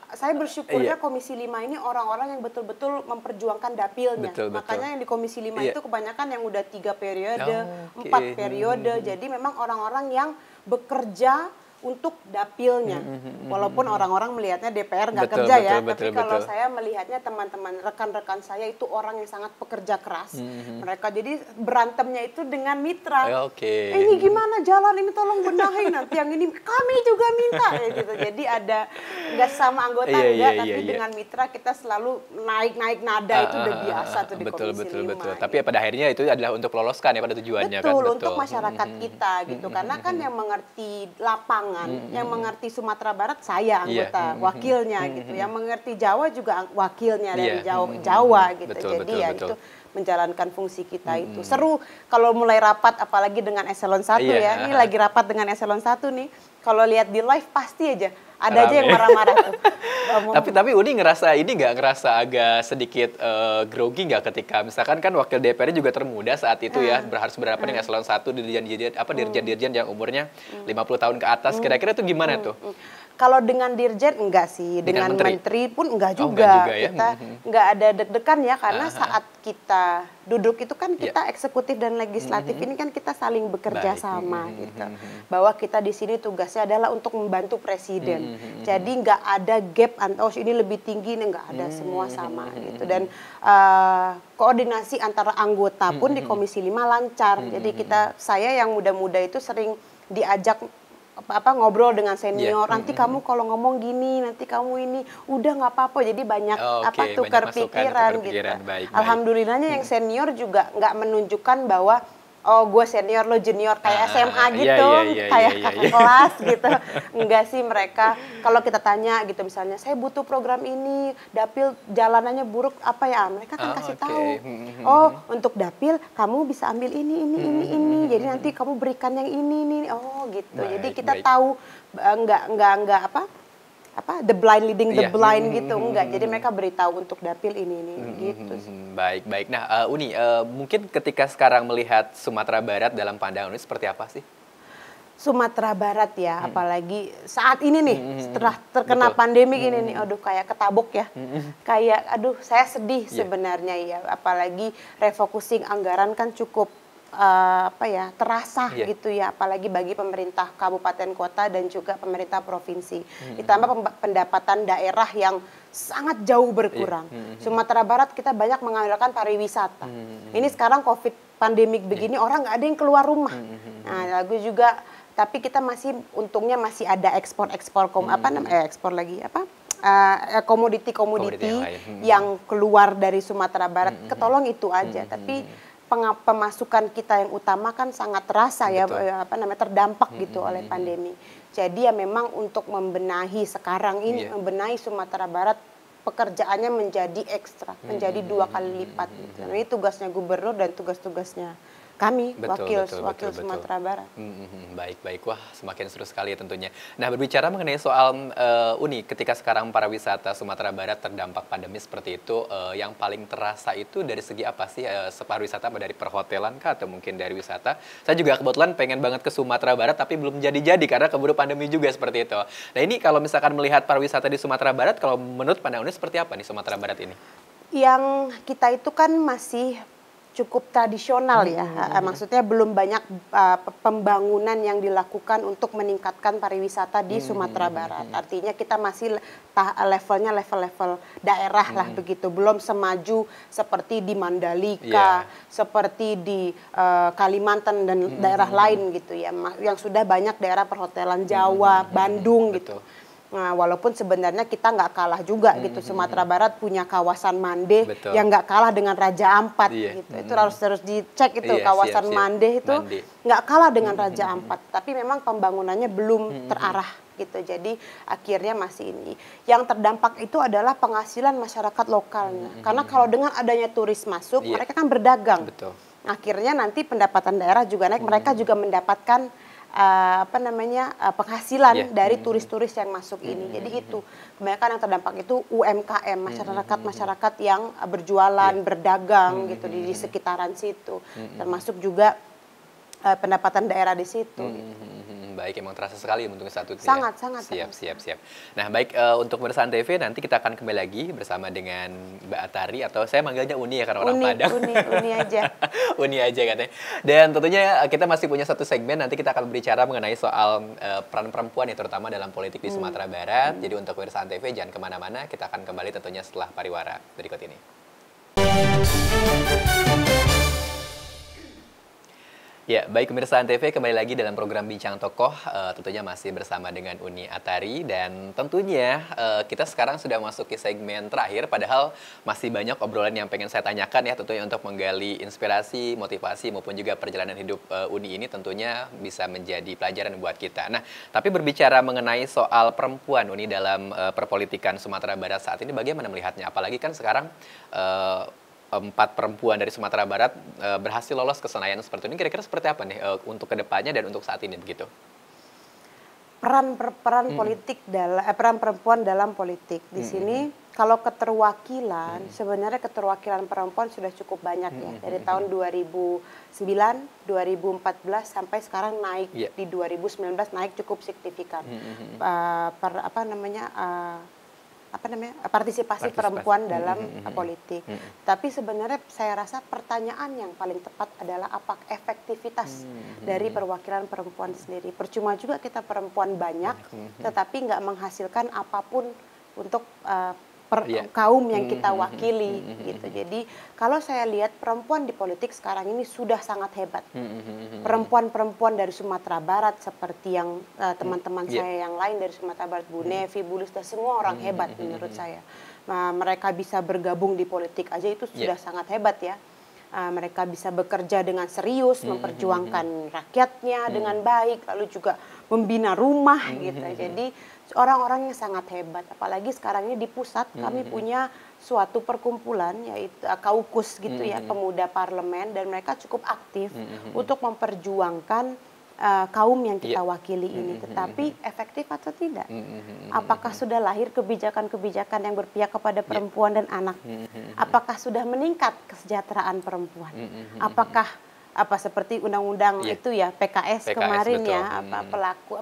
saya bersyukurnya Komisi 5 ini orang-orang yang betul-betul memperjuangkan dapilnya. Makanya yang di Komisi 5 itu kebanyakan yang udah 3 periode, 4 periode. Jadi memang orang-orang yang bekerja untuk dapilnya. Walaupun orang-orang melihatnya DPR nggak kerja ya, tapi kalau saya melihatnya teman-teman, rekan-rekan saya itu orang yang sangat pekerja keras. Mereka jadi berantemnya itu dengan mitra. Ini gimana jalan ini, tolong benahi, nanti yang ini kami juga minta gitu. Jadi ada nggak sama anggota tapi dengan mitra kita selalu naik nada, itu udah biasa tuh di Komisi 5. Tapi pada akhirnya itu adalah untuk meloloskan ya pada tujuannya kan. Betul, untuk masyarakat kita gitu. Karena kan yang mengerti lapangan, yang mengerti Sumatera Barat saya anggota wakilnya gitu, yang mengerti Jawa juga wakilnya dari Jawa gitu. Jadi itu menjalankan fungsi kita itu. Seru kalau mulai rapat apalagi dengan eselon 1 ya. Ini lagi rapat dengan eselon 1 nih. Kalau lihat di live pasti aja ada aja yang marah-marah tuh. Tapi Uni ngerasa agak sedikit grogi nggak ketika misalkan kan wakil DPR juga termuda saat itu ya, harus berhadapan dengan eselon 1 dirjen-dirjen yang umurnya 50 tahun ke atas. Kira-kira itu gimana tuh? Kalau dengan dirjen enggak sih, dengan menteri pun enggak juga. Kita enggak ada deg-degan ya, karena saat kita duduk itu kan kita eksekutif dan legislatif ini kan kita saling bekerja sama gitu. Bahwa kita di sini tugasnya adalah untuk membantu presiden. Jadi enggak ada gap, ini lebih tinggi, enggak ada, semua sama gitu. Dan koordinasi antara anggota pun di Komisi 5 lancar. Jadi saya yang muda-muda itu sering diajak ngobrol dengan senior, nanti kamu kalau ngomong gini, nanti kamu ini udah nggak apa-apa, jadi banyak tukar pikiran gitu. Alhamdulillahnya yang senior juga nggak menunjukkan bahwa gue senior lo junior kayak SMA gitu, kayak kakak kelas gitu. Enggak sih, mereka kalau kita tanya gitu misalnya, saya butuh program ini, dapil jalanannya buruk apa ya, mereka kan kasih tahu. Untuk dapil kamu bisa ambil ini. Jadi nanti kamu berikan yang ini. Gitu. Jadi kita tahu enggak the blind leading the blind gitu, enggak. Jadi mereka beritahu untuk dapil ini gitu. Baik. Nah, Uni, mungkin ketika sekarang melihat Sumatera Barat dalam pandangan Uni seperti apa sih? Sumatera Barat ya, apalagi saat ini nih, setelah terkena pandemi ini nih, aduh kayak ketabok ya. Kayak saya sedih sebenarnya ya, apalagi refocusing anggaran kan cukup terasa gitu ya, apalagi bagi pemerintah kabupaten kota dan juga pemerintah provinsi. Ditambah pendapatan daerah yang sangat jauh berkurang. Sumatera Barat kita banyak mengandalkan pariwisata. Ini sekarang COVID pandemik begini, orang nggak ada yang keluar rumah. Nah, lalu juga tapi kita untungnya masih ada ekspor komoditi yang keluar dari Sumatera Barat, ketolong itu aja. Tapi pemasukan kita yang utama kan sangat terasa ya, terdampak gitu oleh pandemi. Jadi ya memang untuk membenahi sekarang ini, membenahi Sumatera Barat, pekerjaannya menjadi ekstra, menjadi 2 kali lipat. Gitu. Ini tugasnya gubernur dan tugas-tugasnya kami, wakil Sumatera Barat. Baik. Wah, semakin seru sekali ya tentunya. Nah, berbicara mengenai soal Uni, ketika sekarang pariwisata Sumatera Barat terdampak pandemi seperti itu, yang paling terasa itu dari segi apa sih? Pariwisata dari perhotelan kah atau mungkin dari wisata? Saya juga kebetulan pengen banget ke Sumatera Barat tapi belum jadi-jadi karena keburu pandemi juga seperti itu. Nah, ini kalau misalkan melihat pariwisata di Sumatera Barat, kalau menurut pandangan Uni seperti apa nih Sumatera Barat ini? Yang kita itu kan masih cukup tradisional ya, maksudnya belum banyak pembangunan yang dilakukan untuk meningkatkan pariwisata di Sumatera Barat. Artinya kita masih levelnya level daerah lah begitu, belum semaju seperti di Mandalika, seperti di Kalimantan dan daerah lain gitu ya, yang sudah banyak daerah perhotelan Jawa, Bandung gitu. Nah, walaupun sebenarnya kita nggak kalah juga gitu. Sumatera Barat punya kawasan Mande Betul. yang nggak kalah dengan Raja Ampat Iya. gitu. Itu harus dicek itu Iya, kawasan siap. Mande itu Mande. nggak kalah dengan Raja Ampat. Tapi memang pembangunannya belum terarah gitu. Jadi akhirnya masih ini. Yang terdampak itu adalah penghasilan masyarakat lokalnya. Karena kalau dengan adanya turis masuk, Iya. mereka kan berdagang. Betul. Akhirnya nanti pendapatan daerah juga naik. Mereka juga mendapatkan penghasilan dari turis-turis yang masuk ini. Jadi itu kebanyakan yang terdampak itu UMKM, masyarakat yang berjualan, berdagang gitu di sekitaran situ. Termasuk juga pendapatan daerah di situ. Baik, emang terasa sekali untuk satu itu Sangat. Siap. Nah, baik, untuk Pemeriksaan TV nanti kita akan kembali lagi bersama dengan Mbak Atari, atau saya manggilnya Uni ya karena orang Padang. Uni aja. Uni aja katanya. Dan tentunya kita masih punya satu segmen, nanti kita akan berbicara mengenai soal peran perempuan ya, terutama dalam politik di Sumatera Barat. Jadi untuk Pemeriksaan TV jangan kemana-mana, kita akan kembali tentunya setelah pariwara berikut ini. Ya, baik pemirsa Antv, kembali lagi dalam program Bincang Tokoh, tentunya masih bersama dengan Uni Atari, dan tentunya kita sekarang sudah masuk ke segmen terakhir, padahal masih banyak obrolan yang pengen saya tanyakan ya, tentunya untuk menggali inspirasi, motivasi, maupun juga perjalanan hidup Uni ini tentunya bisa menjadi pelajaran buat kita. Nah, tapi berbicara mengenai soal perempuan Uni dalam perpolitikan Sumatera Barat saat ini, bagaimana melihatnya? Apalagi kan sekarang 4 perempuan dari Sumatera Barat berhasil lolos ke Senayan seperti ini. Kira-kira seperti apa nih untuk kedepannya dan untuk saat ini begitu? Peran politik peran perempuan dalam politik di sini, kalau keterwakilan sebenarnya keterwakilan perempuan sudah cukup banyak ya, dari tahun 2009, 2014 sampai sekarang naik di 2019 naik cukup signifikan. Partisipasi perempuan dalam politik. Tapi sebenarnya saya rasa pertanyaan yang paling tepat adalah apa efektivitas dari perwakilan perempuan sendiri. Percuma juga kita perempuan banyak, tetapi nggak menghasilkan apapun untuk kaum yang kita wakili gitu. Jadi kalau saya lihat perempuan di politik sekarang ini sudah sangat hebat. Perempuan-perempuan dari Sumatera Barat seperti yang teman-teman saya yang lain dari Sumatera Barat, Bu Nevi, Bu Lusta, semua orang hebat menurut saya. Nah, mereka bisa bergabung di politik aja itu sudah sangat hebat ya. Mereka bisa bekerja dengan serius, memperjuangkan rakyatnya dengan baik, lalu juga membina rumah gitu. Jadi orang-orang yang sangat hebat, apalagi sekarang ini di pusat kami punya suatu perkumpulan yaitu Kaukus gitu ya, pemuda parlemen, dan mereka cukup aktif untuk memperjuangkan kaum yang kita wakili ini. Tetapi efektif atau tidak? Apakah sudah lahir kebijakan-kebijakan yang berpihak kepada perempuan dan anak? Apakah sudah meningkat kesejahteraan perempuan? Apakah seperti undang-undang itu ya PKS kemarin betul. Ya pelaku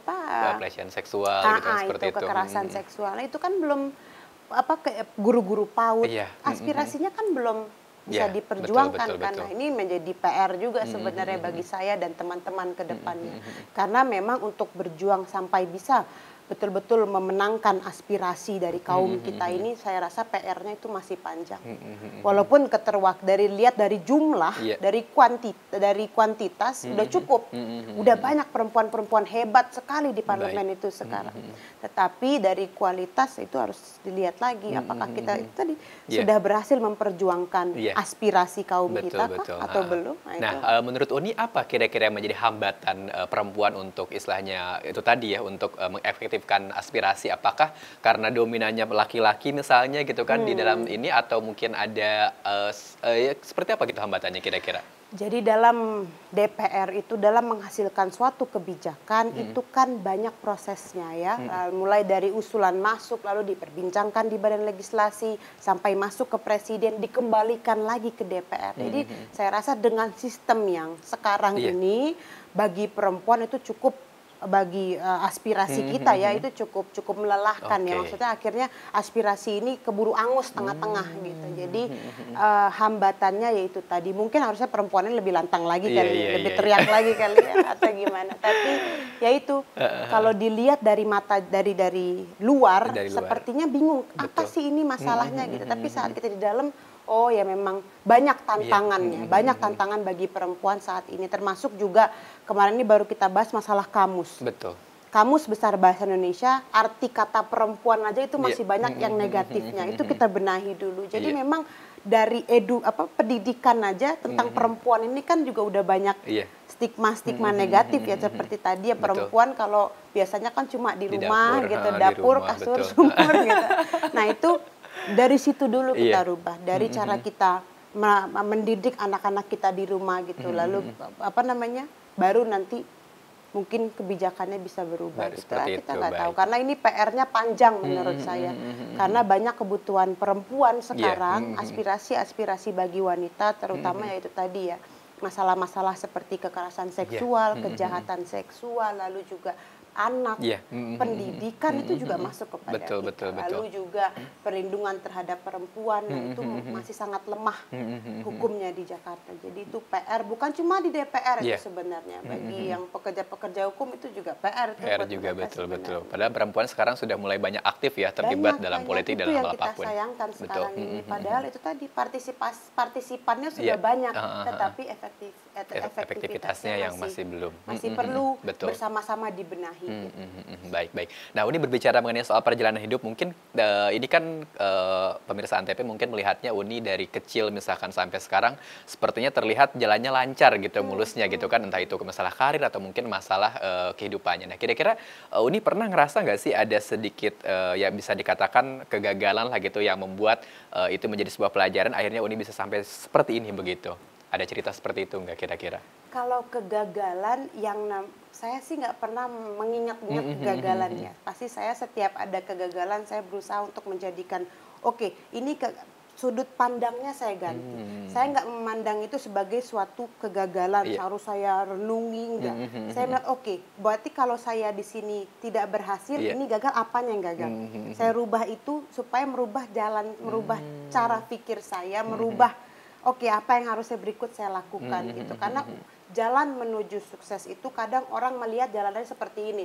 pelecehan seksual gitu seperti itu kekerasan seksual itu kan belum guru-guru PAUD aspirasinya kan belum bisa diperjuangkan betul. Karena ini menjadi PR juga sebenarnya bagi saya dan teman-teman ke depannya karena memang untuk berjuang sampai bisa betul-betul memenangkan aspirasi dari kaum kita ini, saya rasa PR-nya itu masih panjang. Walaupun lihat dari jumlah, dari kuantitas udah cukup, udah banyak perempuan-perempuan hebat sekali di parlemen itu sekarang. Tetapi dari kualitas itu harus dilihat lagi, apakah kita itu tadi sudah berhasil memperjuangkan aspirasi kaum kita atau belum? Nah, menurut Uni apa kira-kira yang menjadi hambatan perempuan untuk istilahnya itu tadi ya, untuk mengefektifkan aspirasi? Apakah karena dominannya laki-laki misalnya gitu kan di dalam ini, atau mungkin ada seperti apa gitu hambatannya kira-kira? Jadi dalam DPR itu dalam menghasilkan suatu kebijakan itu kan banyak prosesnya ya, mulai dari usulan masuk lalu diperbincangkan di badan legislasi sampai masuk ke presiden dikembalikan lagi ke DPR. Jadi saya rasa dengan sistem yang sekarang ini bagi perempuan itu cukup, bagi aspirasi kita ya itu cukup melelahkan ya, maksudnya akhirnya aspirasi ini keburu angus tengah-tengah gitu. Jadi hambatannya yaitu tadi mungkin harusnya perempuannya lebih lantang lagi lebih teriak lagi kali ya atau gimana. Tapi yaitu kalau dilihat dari mata dari luar sepertinya bingung apa sih ini masalahnya gitu. Tapi saat kita di dalam, oh ya memang banyak tantangannya, banyak tantangan bagi perempuan saat ini, termasuk juga kemarin ini baru kita bahas masalah kamus. Betul. kamus besar bahasa Indonesia, arti kata perempuan aja itu masih banyak yang negatifnya. Itu kita benahi dulu. Jadi memang dari pendidikan aja tentang perempuan ini kan juga udah banyak stigma-stigma negatif ya, seperti tadi ya, perempuan kalau biasanya kan cuma di rumah gitu, dapur, kasur, sumur gitu. Nah, itu dari situ dulu kita rubah, dari cara kita mendidik anak-anak kita di rumah gitu. Lalu baru nanti mungkin kebijakannya bisa berubah gitu. Kita nggak tahu karena ini PR-nya panjang menurut saya. Karena banyak kebutuhan perempuan sekarang, aspirasi-aspirasi bagi wanita, terutama yaitu tadi ya, masalah-masalah seperti kekerasan seksual, kejahatan seksual, lalu juga anak, pendidikan itu juga masuk kepada kita. Lalu juga perlindungan terhadap perempuan, itu masih sangat lemah hukumnya di Jakarta. Jadi itu PR, bukan cuma di DPR itu sebenarnya. Bagi yang pekerja-pekerja hukum itu juga PR. PR juga, betul. Padahal perempuan sekarang sudah mulai banyak aktif ya, terlibat dalam politik, dalam hal apapun. Itu yang kita sayangkan sekarang ini. Padahal itu tadi partisipannya sudah banyak, tetapi efektivitasnya yang masih belum. Masih perlu bersama-sama dibenahi. Baik. Nah, Uni berbicara mengenai soal perjalanan hidup, mungkin ini kan pemirsa Antv mungkin melihatnya Uni dari kecil misalkan sampai sekarang sepertinya terlihat jalannya lancar gitu, mulusnya gitu kan, entah itu masalah karir atau mungkin masalah kehidupannya. Nah, kira-kira Uni pernah ngerasa nggak sih ada sedikit ya bisa dikatakan kegagalan lah gitu yang membuat itu menjadi sebuah pelajaran akhirnya Uni bisa sampai seperti ini begitu? Ada cerita seperti itu nggak kira-kira? Kalau kegagalan saya sih nggak pernah mengingat-ingat kegagalannya. Pasti saya setiap ada kegagalan saya berusaha untuk menjadikan ini sudut pandangnya saya ganti. Saya nggak memandang itu sebagai suatu kegagalan, harus saya renungi, enggak. Saya bilang berarti kalau saya di sini tidak berhasil, ini gagal, apanya yang gagal? Saya rubah itu supaya merubah jalan, merubah cara pikir saya, merubah apa yang harusnya berikut saya lakukan gitu. Karena jalan menuju sukses itu kadang orang melihat jalannya seperti ini.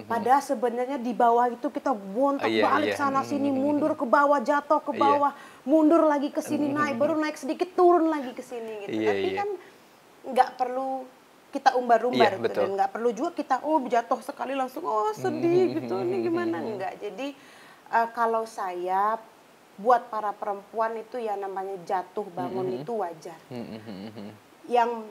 Padahal sebenarnya di bawah itu kita bontak-balik sana sini, mundur ke bawah, jatuh ke bawah, mundur lagi ke sini, baru naik sedikit, turun lagi ke sini gitu. Tapi kan nggak perlu kita umbar-umbar gitu, dan nggak perlu juga kita jatuh sekali langsung sedih gitu, ini gimana, enggak. Jadi kalau saya buat para perempuan itu ya namanya jatuh bangun itu wajar. Yang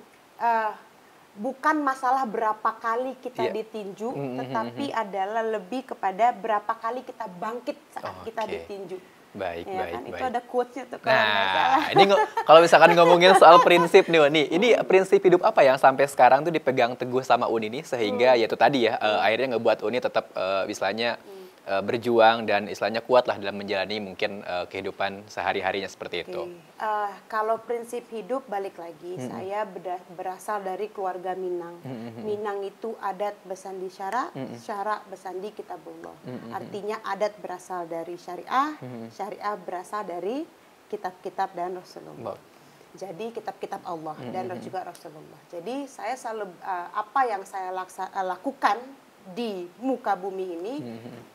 bukan masalah berapa kali kita ditinju, tetapi adalah lebih kepada berapa kali kita bangkit saat kita ditinju. Baik. Itu ada quotes-nya tuh kalau nggak salah. Ini kalau misalkan ngomongin soal prinsip nih, ini prinsip hidup apa yang sampai sekarang tuh dipegang teguh sama Uni nih sehingga ya itu tadi ya akhirnya ngebuat Uni tetap istilahnya berjuang dan istilahnya kuat lah dalam menjalani mungkin kehidupan sehari-harinya seperti itu. Kalau prinsip hidup balik lagi, saya berasal dari keluarga Minang. Minang itu adat bersandi syara, syara bersandi kitabullah. Artinya adat berasal dari syariah, syariah berasal dari kitab-kitab dan Rasulullah. Jadi kitab-kitab Allah dan juga Rasulullah. Jadi saya selalu apa yang saya lakukan di muka bumi ini,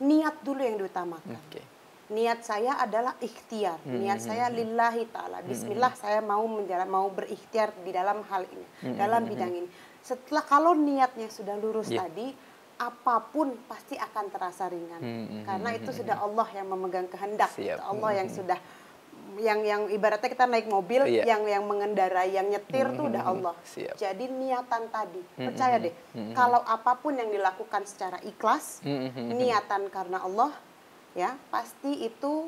niat dulu yang diutamakan. Niat saya adalah ikhtiar. Niat saya lillahi ta'ala. Bismillah, saya mau berikhtiar di dalam hal ini, dalam bidang ini. Setelah kalau niatnya sudah lurus tadi, apapun pasti akan terasa ringan. Karena itu sudah Allah yang memegang kehendak. Itu Allah yang sudah yang ibaratnya kita naik mobil, yang mengendarai, yang nyetir tuh udah Allah. Jadi niatan tadi, percaya deh, kalau apapun yang dilakukan secara ikhlas, niatan karena Allah, ya pasti itu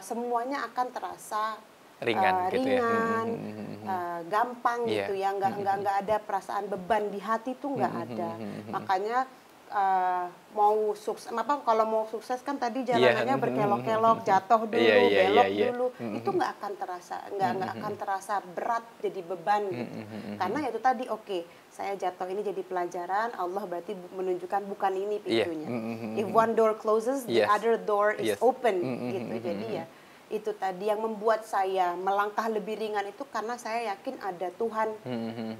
semuanya akan terasa ringan, gampang gitu ya, nggak ada perasaan beban di hati tuh nggak ada. Makanya mau sukses, kalau mau sukses kan tadi jalanannya berkelok-kelok, jatuh dulu, belok dulu, itu nggak akan terasa berat jadi beban gitu. Karena itu tadi saya jatuh ini jadi pelajaran, Allah berarti menunjukkan bukan ini pintunya. If one door closes, the other door is open gitu. Jadi ya itu tadi yang membuat saya melangkah lebih ringan itu karena saya yakin ada Tuhan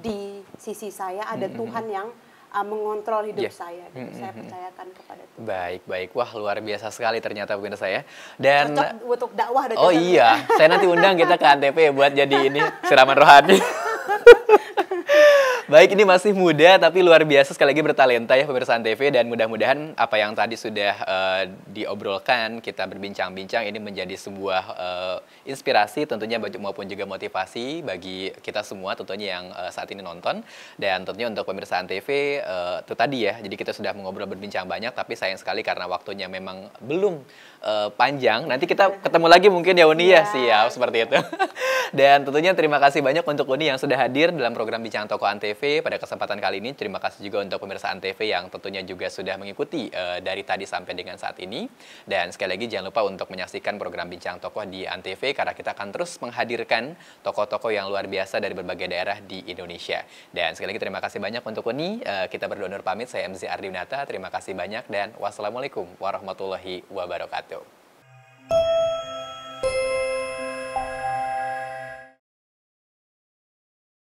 di sisi saya, ada Tuhan yang mengontrol hidup saya, dan saya percayakan kepada Tuhan. Baik. Wah, luar biasa sekali ternyata pemirsa saya. Dan cocok untuk dakwah. Saya nanti undang kita ke Antv buat jadi ini siraman rohani. Baik, ini masih muda tapi luar biasa sekali lagi bertalenta ya pemirsa Antv, dan mudah-mudahan apa yang tadi sudah diobrolkan, kita berbincang-bincang ini menjadi sebuah inspirasi tentunya maupun juga motivasi bagi kita semua tentunya yang saat ini nonton, dan tentunya untuk pemirsa Antv itu tadi ya. Jadi kita sudah mengobrol berbincang banyak tapi sayang sekali karena waktunya memang belum panjang. Nanti kita ketemu lagi mungkin ya Uni ya, siap seperti itu. Dan tentunya terima kasih banyak untuk Uni yang sudah hadir dalam program Bincang Tokoh Antv pada kesempatan kali ini. Terima kasih juga untuk pemirsa Antv yang tentunya juga sudah mengikuti dari tadi sampai dengan saat ini. Dan sekali lagi jangan lupa untuk menyaksikan program Bincang Tokoh di Antv karena kita akan terus menghadirkan tokoh-tokoh yang luar biasa dari berbagai daerah di Indonesia. Dan sekali lagi terima kasih banyak untuk Uni. Kita berdua undur pamit. Saya MZ Ardiunata. Terima kasih banyak dan wassalamualaikum warahmatullahi wabarakatuh.